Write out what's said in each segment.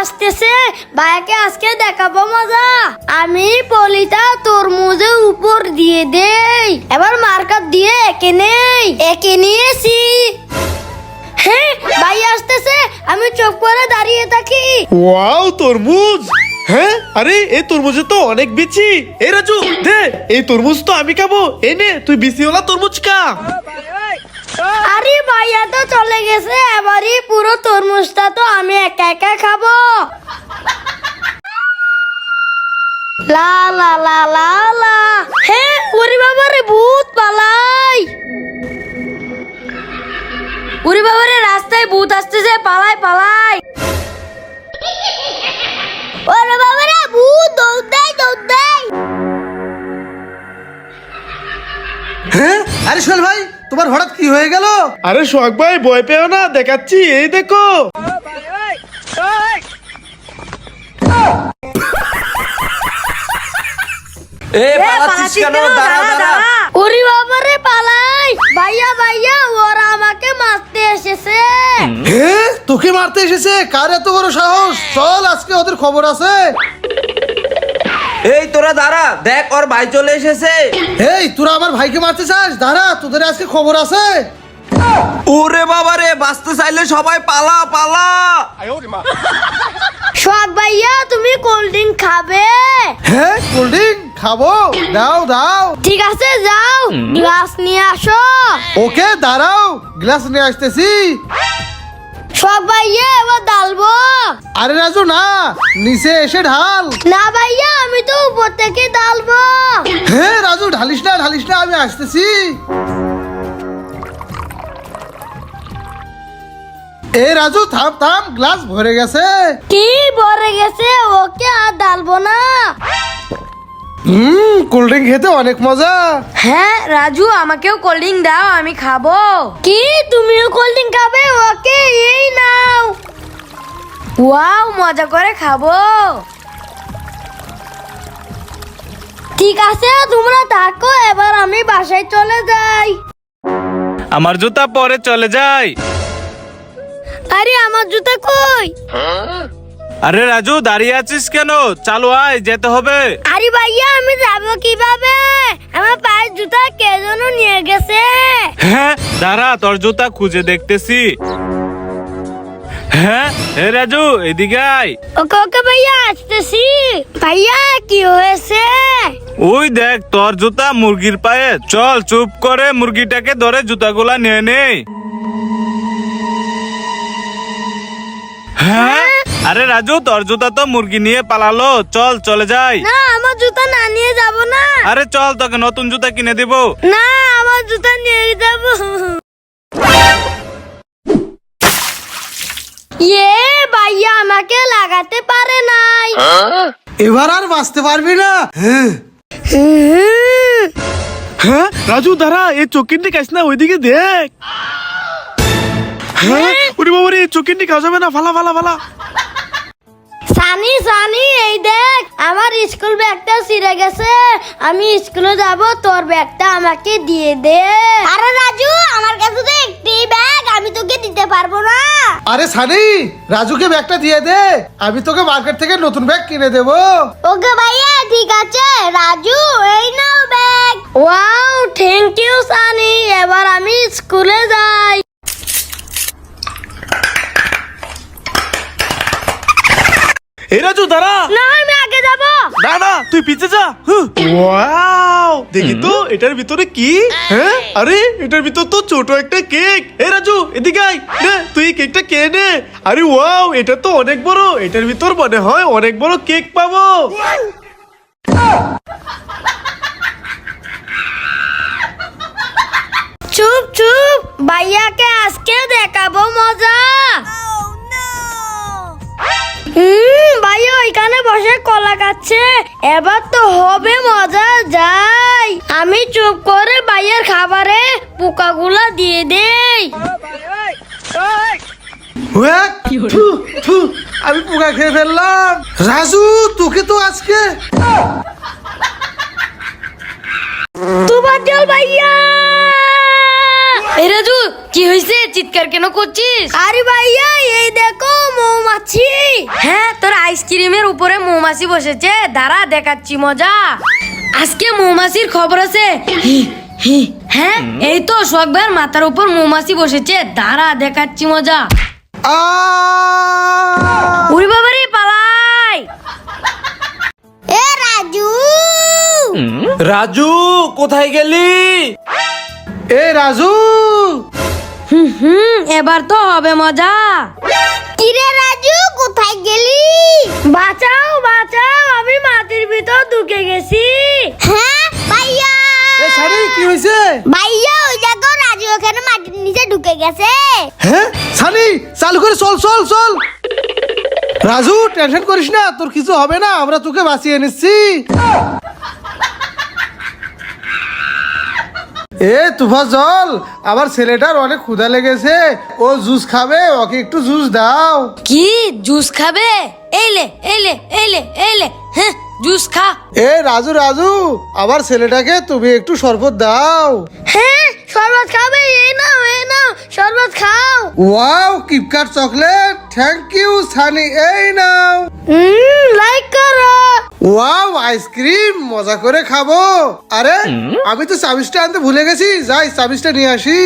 আসতেছে, ভাইয়াকে আজকে দেখাবো মজা। আমি পলিটা তরমুজের উপর দিয়ে দেই, এবার মার্কার দিয়ে একে নিয়েছি। হ্যাঁ, ভাইয়া আসতেছে, আমি চুপ করে দাঁড়িয়ে থাকি। ওয়াও, তরমুজ। হ্যাঁ, আরে এই তরমুজে তো অনেক বিচি। এই রাজু, দে এই তরমুজ তো আমি খাবো। এই নে, তুই বিচিওয়ালা তরমুজ খা। আরে ভাইয়া তো চলে গেছে, এবারই পুরো তরমুজটা তো আমি একা একা খাবো। লা লা লা লা লা। হ্যাঁ, ওরে বাবা রে, ভূত পালাই। ওরে বাবা রে, রাস্তায় ভূত আসতেছে, পালাই পালাই। ওরে বাবা রে, ভূত, দৌড় দেয় দৌড় দেয়। হ্যাঁ, আরে সোহেল ভাই, তোমার হঠাৎ কি হয়ে গেল? আরে সোহাগ ভাই, ভয় পেও না, দেখাচ্ছি, এই দেখো। পালাচ্ছিস কেন? দাঁড়া দাঁড়া। ওরে বাবা রে, পালাই। ভাইয়া ভাইয়া, ওরা আমাকে মারতে এসেছে। হ্যাঁ, তোকে মারতে এসেছে? কার এত বড় সাহস? চল, আজকে ওদের খবর আছে। এই তোরা দাঁড়া, দেখ ওর ভাই চলে এসেছে। এই, তোরা আমার ভাইকে মারতে চাস? দাঁড়া, তোদের আজকে খবর আছে। ওরে বাবা রে, বাঁচতে চাইলে সবাই পালা পালা। সোহাগ ভাইয়া, তুমি কোল্ড ড্রিঙ্ক খাবে? হ্যাঁ, কোল্ড ড্রিঙ্ক খাবো, দাও দাও। ঠিক আছে, যাও গ্লাস নিয়ে আসো। ওকে, দাঁড়াও, গ্লাস নিয়ে আসতেছি। সোহাগ ভাইয়া, এবার ডালবো। আরে রাজু, না, নিচে এসে ঢাল। না ভাইয়া, আমি তো উপর থেকে ডালবো। হ্যাঁ রাজু, ঢালিস না, আমি আসতেছি। এ রাজু, থাম থাম, গ্লাস ভরে গেছে। কি ভরে গেছে? ওকে আর ডালবো না। কোল্ড ড্রিঙ্ক খেতে অনেক মজা। হ্যাঁ রাজু, আমাকেও কোল্ড ড্রিঙ্ক দাও, আমি খাবো। কি, তুমিও কোল্ড ড্রিঙ্ক খাবে? ওকে, এই নাও। ওয়াও, মজা করে খাবো। ঠিক আছে, তোমরা থাকো, এবার আমি বাসায় চলে যাই। আমার জুতা পরে চলে যাই। আরে আমার জুতা কই? আরে রাজু, দাঁড়িয়ে আছিস কেন? চালু আয়, যেতে হবে। আরে ভাইয়া, আমি যাবো কিভাবে? আমার পায়ের জুতা কে যেন নিয়ে গেছে। হ্যাঁ, দাঁড়া, তোর জুতা খুঁজে দেখতেছি। হ্যাঁ, হে রাজু, এদিকে আয়। ওকে ওকে ভাইয়া, আসতেছি। ভাইয়া, কি হয়েছে? ওই দেখ, তোর জুতা মুরগির পায়ে। চল, চুপ করে মুরগিটাকে ধরে জুতাগুলা নিয়ে নেই। হ্যাঁ, আরে রাজু, তোর জুতা তো মুরগি নিয়ে পালালো। চল, চলে যাই। না, আমার জুতা না নিয়ে যাব না। আরে চল, তোকে নতুন জুতা কিনে দিব। না, আমার জুতা নিয়ে যাব। ভাইয়া আমাকে লাগাতে পারে নাই। এবার আর বাঁচতে পারবি না। হ্যাঁ রাজু, দাঁড়া, এই চকিনটি খাইস না, ওইদিকে দেখ। হ্যাঁ, ওরে বাবা রে, চকিনটি খাওয়া যাবে না, ফালা ফালা ফালা। সানি সানি, এই দেখ, আমার স্কুল ব্যাগটা ছিঁড়ে গেছে। আমি স্কুলে যাব, তোর ব্যাগটা আমাকে দিয়ে দে। আরে রাজু, আমার কাছে তো একটি ব্যাগ, আমি তোকে দিতে পারবো না। আরে সানি, রাজুকে ব্যাগটা দিয়ে দে, আমি তোকে মার্কেট থেকে নতুন ব্যাগ কিনে দেবো। ওকে ভাইয়া, ঠিক আছে। রাজু, এই নাও bag. Wow, thank you Sunny. এবার আমি স্কুলে যাই। এই রাজু, দাঁড়া। না, আমি আগে যাব। না না, তুই পিছে যা। ওয়াও, দেখি তো এটার ভিতরে কি। হ্যাঁ, আরে এটার ভিতর তো ছোট একটা কেক। এই রাজু, এদিকে আয়, নে তুই এই কেকটা খেয়ে নে। আরে ওয়াও, এটা তো অনেক বড়। এটার ভিতর মনে হয় অনেক বড় কেক পাবো। চুপ চুপ, ভাইয়াকে আজকে দেখাবো মজা। ভাইয়া ওইখানে বসে কলা খাচ্ছে, এবার তো হবে মজা। যাই, আমি চুপ করে ভাইয়ের খাবারে পোকাগুলা দিয়ে দেই। আমি পোকা খেয়ে ফেললাম। রাজু, তোকে তো আজকে। তোমার জল ভাইয়া। এই রাজু, কি হয়েছে? চিৎকার কেন করছিস? আরে ভাইয়া, এই দেখো মৌমাছি। হ্যাঁ, মৌমাছি বসেছে, দাঁড়া দেখাচ্ছি মজা। আজকে মৌমাছির খবর আছে। হ্যাঁ, এই তো শোক ভাইয়ের মাথার উপর মৌমাছি বসেছে, দাঁড়া দেখাচ্ছি মজা। উড়ি বাবারে পালাই। এ রাজু, রাজু কোথায় গেলি? এ রাজু, এবার তো হবে মজা। কিরে রাজু কোথায় গেলি? বাঁচাও বাঁচাও, আমি মাটির ভিতর ঢুকে গেছি। হ্যাঁ ভাইয়া, এ সারি কি হয়েছে? ভাইয়া ওই দেখো রাজু ওখানে মাটির নিচে ঢুকে গেছে। হ্যাঁ সানি, চালু করে চল চল চল। রাজু টেনশন করিস না, তোর কিছু হবে না, আমরা তোকে বাঁচিয়ে নিচ্ছি। এ তুফা জল, আমার ছেলেটার অনেক ক্ষুধা লেগেছে, ও জুস খাবে, ওকে একটু জুস দাও। কি জুস খাবে? এলে এলে এলে এলে, হ্যাঁ জুস খা। এ রাজু রাজু, আমার ছেলেটাকে তুমি একটু শরবত দাও। হ্যাঁ শরবত খাবে, এই নাও শরবত খাও। Wow KitKat chocolate, thank you Sunny, এই নাও। লাইক করো। ওয়াও আইসক্রিম, মজা করে খাবো। আরে আমি তো চাবিজটা আনতে ভুলে গেছি, যাই চাবিজটা নিয়ে আসি।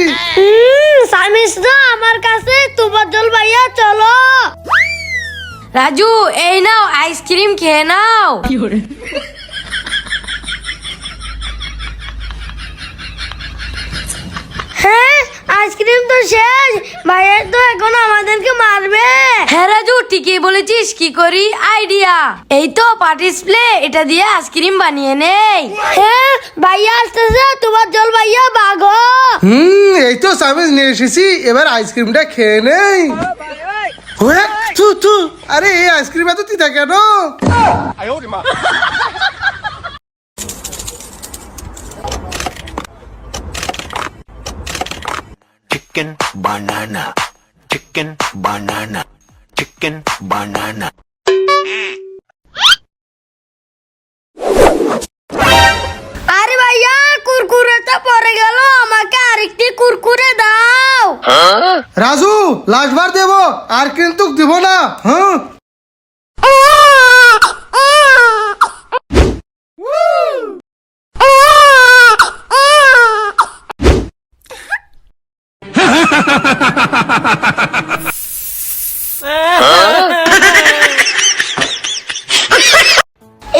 সামিস না আমার কাছে, তোমার জল ভাইয়া চলো। রাজু এই নাও আইসক্রিম খেয়ে নাও। হ্যাঁ আইসক্রিম তো শেষ, ভাইয়া তো এখন আমাদেরকে মারবে। হ্যাঁ রাজু ঠিকই বলেছিস, কি করি আইডিয়া, এই তো পার্টিস প্লে, এটা দিয়ে আইসক্রিম বানিয়ে নেই। হ্যাঁ ভাইয়া আসতেছে, তোমার জল ভাইয়া বাগো। এই তো চামিজ নিয়ে এসেছি, এবার আইসক্রিমটা খেয়ে নেই। ওয়ে, থু থু, আরে এই আইসক্রিম এত তিতা কেন? Chicken banana, chicken banana, chicken banana. আরে ভাইয়া কুরকুরেটা পড়ে গেল, আমাকে আরেকটি কুরকুরে দাও। রাজু লাস্টবার দেবো, আর কিন্তু দিব না। হ্যাঁ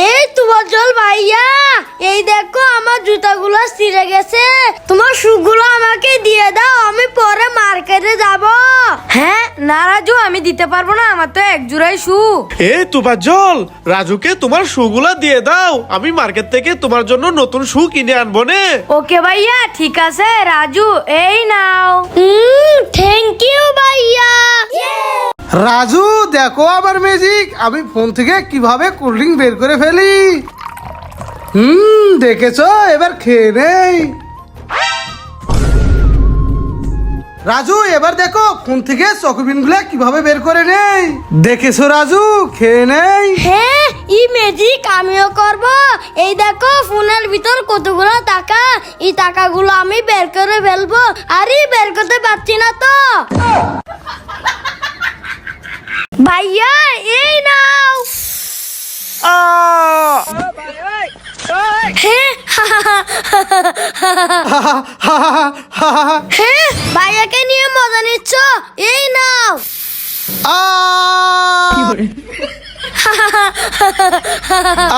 এই তোমার জল ভাইয়া, এই দেখো আমার জুতাগুলো ছিঁড়ে গেছে, তোমার শুগুলো আমাকে দিয়ে দাও, আমি পরে মার্কেটে যাব। হ্যাঁ না রাজু আমি দিতে পারবো না, আমার তো এক জোড়াই শু। এ তুফার জল, রাজুকে তোমার শুগুলা দিয়ে দাও, আমি মার্কেট থেকে তোমার জন্য নতুন শু কিনে আনবো নে। ওকে ভাইয়া ঠিক আছে, রাজু এই নাও। থ্যাংক ইউ ভাইয়া। রাজু দেখো আমার ম্যাজিক, আমি ফোন থেকে কিভাবে কোল্ড ড্রিঙ্ক বের করে ফেলি। দেখেছো, এবার খেয়ে নেই। রাজু এবার দেখো ফোন থেকে চকোবিন গুলা কিভাবে বের করে নেই। দেখেছো রাজু, খেয়ে নেই। হ্যাঁ ই ম্যাজিক আমিও করব। এই দেখো ফোনের ভিতর কতগুলো টাকা, এই টাকাগুলো আমি বের করে ফেলবো। আরে বের করতে পারছি না তো। ভাইয়া এই নাও। হ্যাঁ হ্যাঁ ভাইয়াকে নিয়ে মজা নিচ্ছ, এই নাও।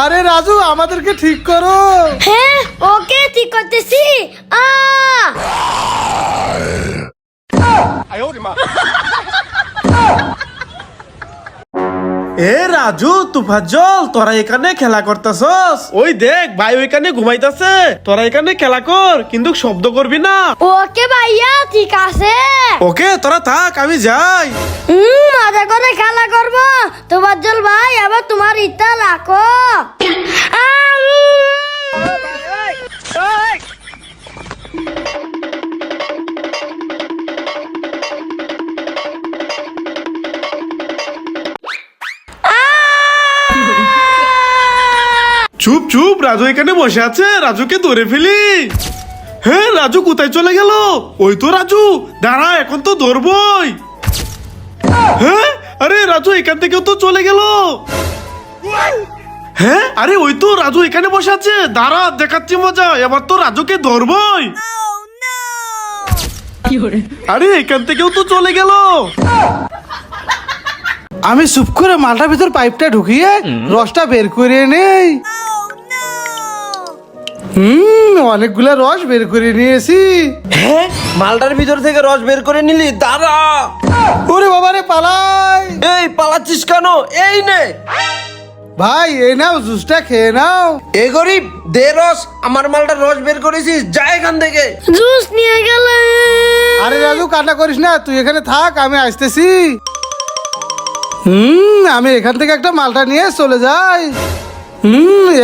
আরে রাজু আমাদেরকে ঠিক করো। হ্যাঁ ওকে ঠিক করতেছি। এ রাজু তুফার জল, তোরা এখানে খেলা করতেছস? ওই দেখ ভাই ওইখানে ঘুমাইতেছে, তোরা এখানে খেলা কর, কিন্তু শব্দ করবি না। ওকে ভাইয়া ঠিক আছে। ওকে তোরা থাক, আমি যাই। মজা করে খেলা করবো। তোমার জল ভাই, আবার তোমার ইচ্ছা রাখো। চুপ চুপ, রাজু এখানে বসে আছে, রাজুকে ধরে ফেলি। হ্যাঁ রাজু কোথায় চলে গেল? ওই তো রাজু, দাঁড়া এখন তো ধরবই। হ্যাঁ আরে রাজু এখান থেকেও তো চলে গেল। হ্যাঁ আরে ওই তো রাজু এখানে বসে আছে, দাঁড়া দেখাচ্ছি মজা, এবার তো রাজুকে ধরবই। আরে এখান থেকেও তো চলে গেল। আমি চুপ করে মালটার ভিতর পাইপটা ঢুকিয়ে রসটা বের করে নেই। অনেকগুলা রস বের করে নিয়েছি। হ্যাঁ মালটার ভিতর থেকে রস বের করে নিলি, দাঁড়া। ওরে বাবা রে, পালাই। এই পালাচ্ছিস কেন? এই নে ভাই এই নাও, জুসটা খেয়ে নাও। এ গরিব, দে রস। আমার মালটার রস বের করেছিস, যা এখান থেকে। জুস নিয়ে গেলে। আরে রাজু, কান্না করিস না, তুই এখানে থাক, আমি আসতেছি। আমি এখান থেকে একটা মালটা নিয়ে চলে যাই।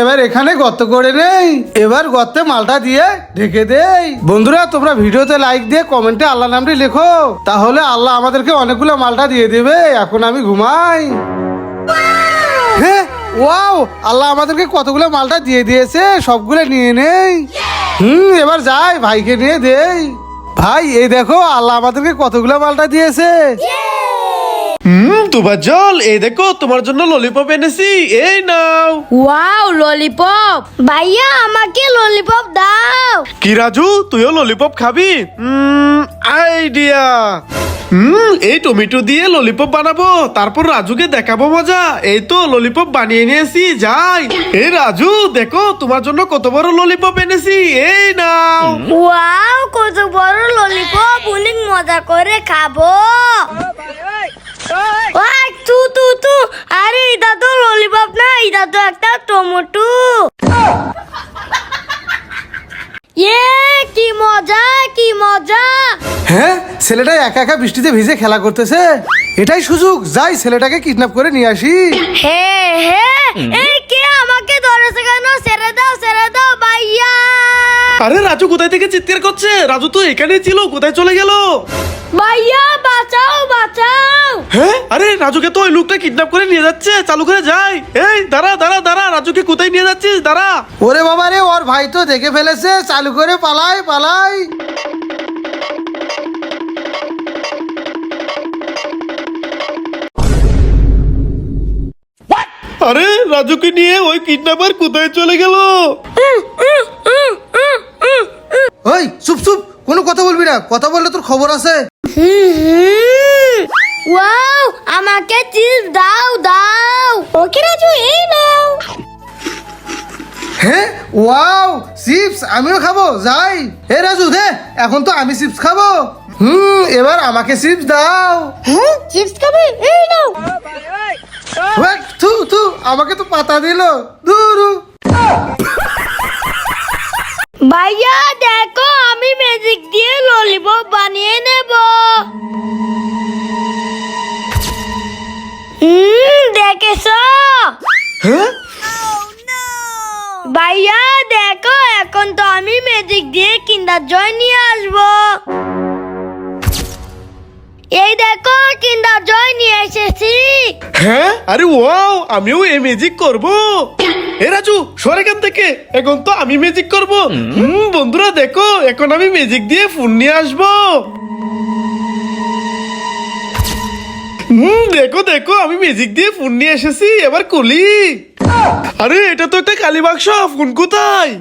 এবার এখানে গর্ত করে নেই, এবার গর্তে মালটা দিয়ে ঢেকে দেই। বন্ধুরা, তোমরা ভিডিওতে লাইক দিয়ে কমেন্টে আল্লাহ নামটি লেখো, তাহলে আল্লাহ আমাদেরকে অনেকগুলো মালটা দিয়ে দেবে। এখন আমি ঘুমাই। হ্যাঁ, ওয়াও, আল্লাহ আমাদেরকে কতগুলো মালটা দিয়ে দিয়েছে, সবগুলো নিয়ে নেই। এবার যাই, ভাইকে নিয়ে দেই। ভাই এই দেখো, আল্লাহ আমাদেরকে কতগুলো মালটা দিয়েছে। তোমার জল, এই দেখো তোমার জন্য ললিপপ এনেছি, এই নাও। Wow, lollipop. ভাইয়া আমাকে ললিপপ দাও। কি রাজু, তুইও ললিপপ খাবি? আইডিয়া। এই টমেটো দিয়ে ললিপপ বানাবো, তারপর রাজুকে দেখাবো মজা। এই তো ললিপপ বানিয়ে নিয়েছি, যাই। এই রাজু দেখো, তোমার জন্য কত বড় ললিপপ এনেছি, এই নাও। ওয়াও, কত বড় ললিপপ, অনেক মজা করে খাবো। ওই, তু তু তু, আরে এটা তো ললিপপ না, এটা তো একটা টমেটো। ইয়ে, কি মজা, কি মজা। হ্যাঁ, ছেলেটা একা একা বৃষ্টিতে ভিজে খেলা করতেছে, এটাই সুযোগ, যাই ছেলেটাকে কিডন্যাপ করে নিয়ে আসি। হ্যাঁ হ্যাঁ, এই কে আমাকে ধরেছে কেন? ছেড়ে দাও ভাইয়া। আরে রাজু কোথায় থেকে চিৎকার করছে? রাজু তো এখানেই ছিল, কোথায় চলে গেল? ভাইয়া বাঁচাও, বাঁচাও। হ্যাঁ, আরে রাজুকে তো ওই লোকটা কিডন্যাপ করে নিয়ে যাচ্ছে, চালু করে যাই। এই দাঁড়া দাঁড়া দাঁড়া, রাজুকে কোথায় নিয়ে যাচ্ছিস? দাঁড়া। ওরে বাবা রে, ওর ভাই তো দেখে ফেলেছে, চালু করে পালাই পালাই। আরে রাজুকে নিয়ে ওই কিডন্যাপার কোথায় চলে গেল? ওই চুপ চুপ, কোনো কথা বলবি না, কথা বললে তোর খবর আছে। ওয়াও, আমাকে চিপস দাও দাও। ওকে রাজু, এই নাও। হ্যাঁ, ওয়াও, চিপস আমিও খাবো, যাই। হে রাজু দে, এখন তো আমি চিপস খাবো। এবার আমাকে চিপস দাও। হ্যাঁ, চিপস খাবে, এই নাও। ওয়াক, থু থু, আমাকে তো পাতা দিল, দূরু। ভাইয়া দেখো, আমি ম্যাজিক দিয়ে ললিপপ বানিয়ে নেব। দেখেছো? হ্যাঁ, ভাইয়া দেখো, এখন তো আমি ম্যাজিক দিয়ে কিন্ডার জয় নিয়ে আসবো। এই দেখো, কিন্ডার জয় নিয়ে এসেছি। হ্যাঁ, আরে ওয়াও, আমিও এই ম্যাজিক করব। এ রাজু, সর এখান থেকে, এখন তো আমি ম্যাজিক করব। বন্ধুরা দেখো, এখন আমি ম্যাজিক দিয়ে ফোন নিয়ে আসবো। দেখো দেখো, আমি ম্যাজিক দিয়ে ফোন নিয়ে এসেছি, এবার খুলি। আরে এটা তো একটা কালী বাক্স, ফোন কোথায়?